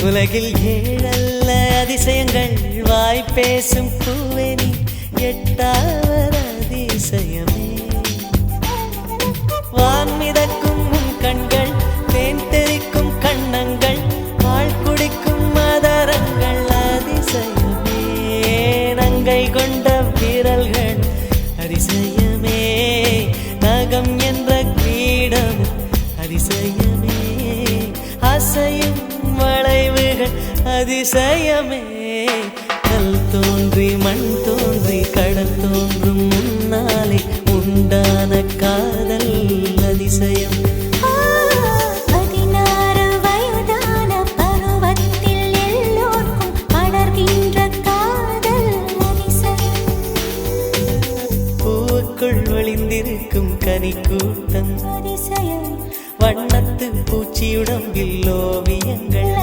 உலகில் ஏழல்ல அதிசயங்கள் வாய் பேசும் பூவெனி எட்டாவது அதிசயமே. வான் மிதக்கும் உன் கண்கள், தேன் தெறிக்கும் கண்ணங்கள், பால் குடிக்கும் மதரங்கள் அதிசயமே. நங்கை கொண்ட விரல்கள் அதிசயமே. நகம் என்ற கிரீடம் அதிசயமே. அசையும் வளைவுகள் அதிசயமே. கல் தோன்றி மண் தோன்றி கடல் தோன்றும் முன்னாலே உண்டான காதல் அதிசயம். 16 வயதான பருவத்தில் எல்லோருக்கும் படர்கின்ற காதல் அதிசயம். பூவுக்குள் ஒளிந்திருக்கும் கனிக்கூட்டம் அதிசயம். வண்ணத்து பூச்சியுடம்பில் ஓவியங்கள்